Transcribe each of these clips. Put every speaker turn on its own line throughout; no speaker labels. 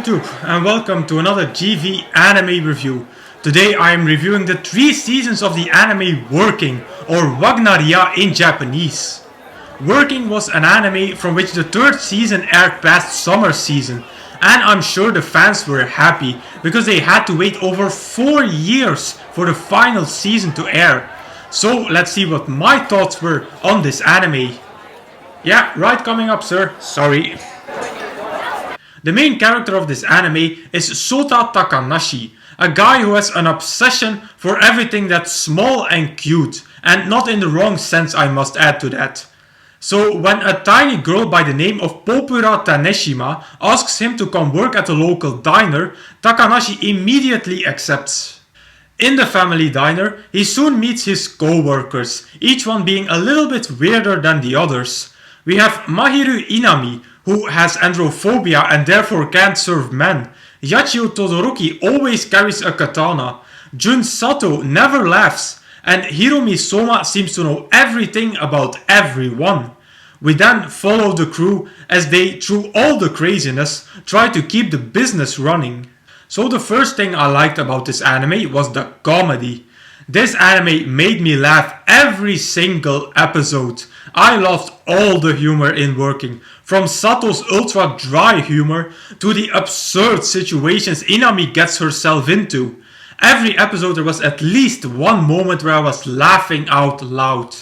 YouTube and welcome to another GV anime review. Today I am reviewing the 3 seasons of the anime Working, or Wagnaria in Japanese. Working was an anime from which the 3rd season aired past summer season, and I'm sure the fans were happy because they had to wait over 4 years for the final season to air. So let's see what my thoughts were on this anime. Yeah, right, coming up, sir. Sorry. The main character of this anime is Sota Takanashi, a guy who has an obsession for everything that's small and cute, and not in the wrong sense, I must add to that. So when a tiny girl by the name of Popura Taneshima asks him to come work at a local diner, Takanashi immediately accepts. In the family diner, he soon meets his co-workers, each one being a little bit weirder than the others. We have Mahiru Inami, who has androphobia and therefore can't serve men. Yachio Todoroki always carries a katana. Jun Sato never laughs. And Hiromi Soma seems to know everything about everyone. We then follow the crew as they, through all the craziness, try to keep the business running. So the first thing I liked about this anime was the comedy. This anime made me laugh every single episode. I loved all the humor in Working, from Sato's ultra dry humor to the absurd situations Inami gets herself into. Every episode there was at least one moment where I was laughing out loud.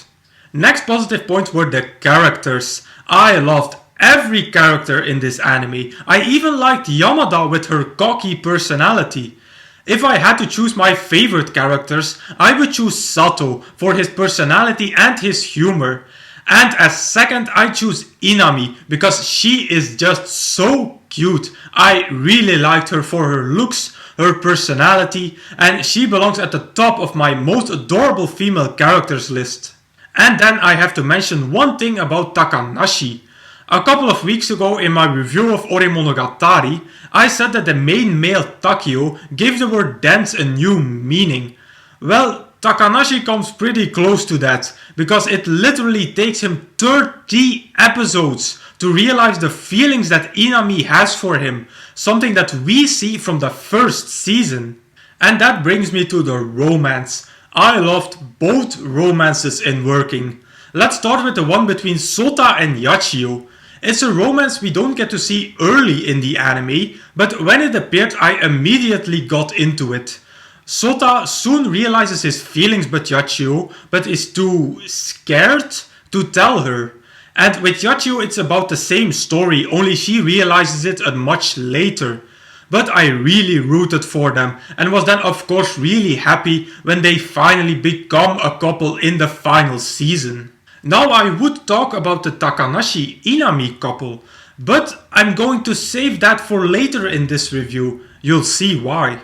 Next positive point were the characters. I loved every character in this anime. I even liked Yamada with her cocky personality. If I had to choose my favorite characters, I would choose Sato for his personality and his humor. And as second, I choose Inami because she is just so cute. I really liked her for her looks, her personality, and she belongs at the top of my most adorable female characters list. And then I have to mention one thing about Takanashi. A couple of weeks ago in my review of Oremonogatari, I said that the main male Takio gave the word dance a new meaning. Well, Takanashi comes pretty close to that, because it literally takes him 30 episodes to realize the feelings that Inami has for him, something that we see from the first season. And that brings me to the romance. I loved both romances in Working. Let's start with the one between Sota and Yachio. It's a romance we don't get to see early in the anime, but when it appeared I immediately got into it. Sota soon realizes his feelings about Yachio, but is too scared to tell her. And with Yachio it's about the same story, only she realizes it much later. But I really rooted for them and was then of course really happy when they finally become a couple in the final season. Now I would talk about the Takanashi-Inami couple, but I'm going to save that for later in this review. You'll see why.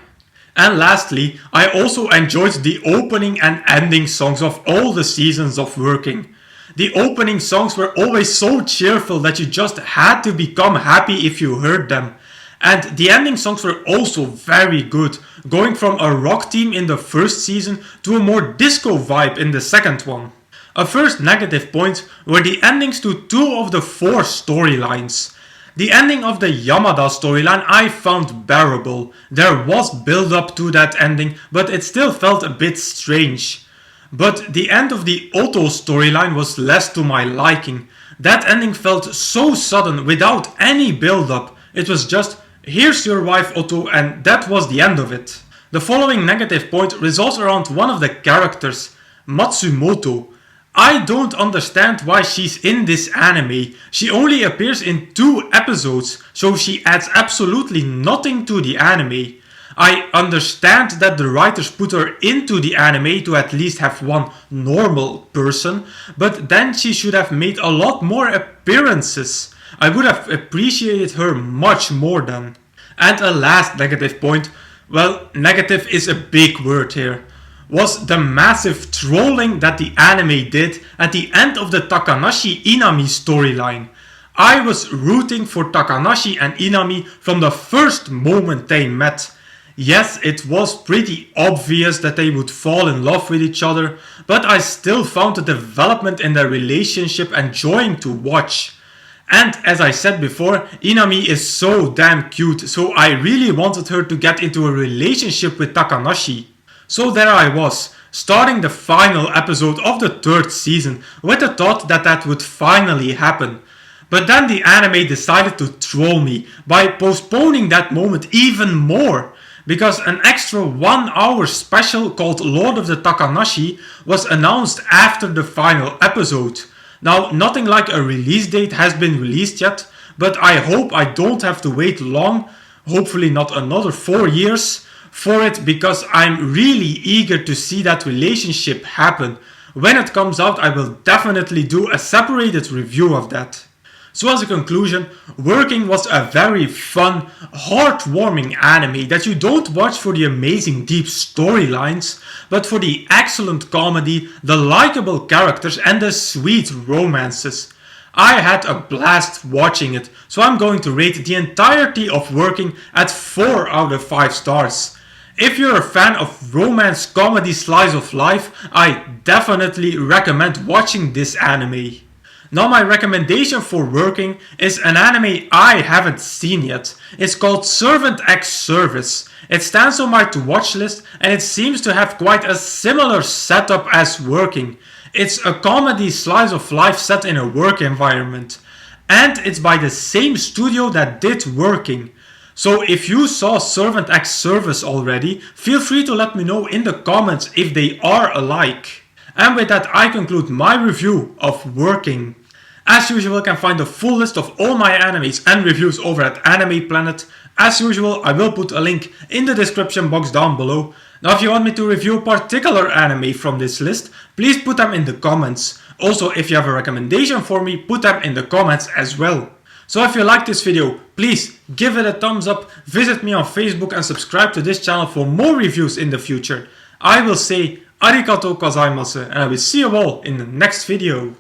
And lastly, I also enjoyed the opening and ending songs of all the seasons of Working. The opening songs were always so cheerful that you just had to become happy if you heard them. And the ending songs were also very good, going from a rock theme in the first season to a more disco vibe in the second one. A first negative point were the endings to 2 of the 4 storylines. The ending of the Yamada storyline I found bearable. There was build up to that ending, but it still felt a bit strange. But the end of the Otto storyline was less to my liking. That ending felt so sudden without any build up. It was just, here's your wife Otto, and that was the end of it. The following negative point revolves around one of the characters, Matsumoto. I don't understand why she's in this anime. She only appears in 2 episodes, so she adds absolutely nothing to the anime. I understand that the writers put her into the anime to at least have one normal person, but then she should have made a lot more appearances. I would have appreciated her much more then. And a last negative point, well, negative is a big word here, was the massive trolling that the anime did at the end of the Takanashi-Inami storyline. I was rooting for Takanashi and Inami from the first moment they met. Yes, it was pretty obvious that they would fall in love with each other, but I still found the development in their relationship enjoying to watch. And as I said before, Inami is so damn cute, so I really wanted her to get into a relationship with Takanashi. So there I was, starting the final episode of the third season with the thought that that would finally happen. But then the anime decided to troll me by postponing that moment even more, because an extra 1 hour special called Lord of the Takanashi was announced after the final episode. Now, nothing like a release date has been released yet, but I hope I don't have to wait long, hopefully not another 4 years, for it, because I'm really eager to see that relationship happen. When it comes out, I will definitely do a separated review of that. So as a conclusion, Working was a very fun, heartwarming anime that you don't watch for the amazing deep storylines, but for the excellent comedy, the likable characters and the sweet romances. I had a blast watching it, so I'm going to rate the entirety of Working at 4 out of 5 stars. If you're a fan of romance comedy slice of life, I definitely recommend watching this anime. Now my recommendation for Working is an anime I haven't seen yet. It's called Servant X Service. It stands on my to watch list and it seems to have quite a similar setup as Working. It's a comedy slice of life set in a work environment. And it's by the same studio that did Working. So if you saw Servant X Service already, feel free to let me know in the comments if they are alike. And with that I conclude my review of Working. As usual, you can find the full list of all my animes and reviews over at Anime Planet. As usual, I will put a link in the description box down below. Now if you want me to review a particular anime from this list, please put them in the comments. Also, if you have a recommendation for me, put them in the comments as well. So if you like this video, please give it a thumbs up, visit me on Facebook and subscribe to this channel for more reviews in the future. I will say arigatou gozaimasu and I will see you all in the next video.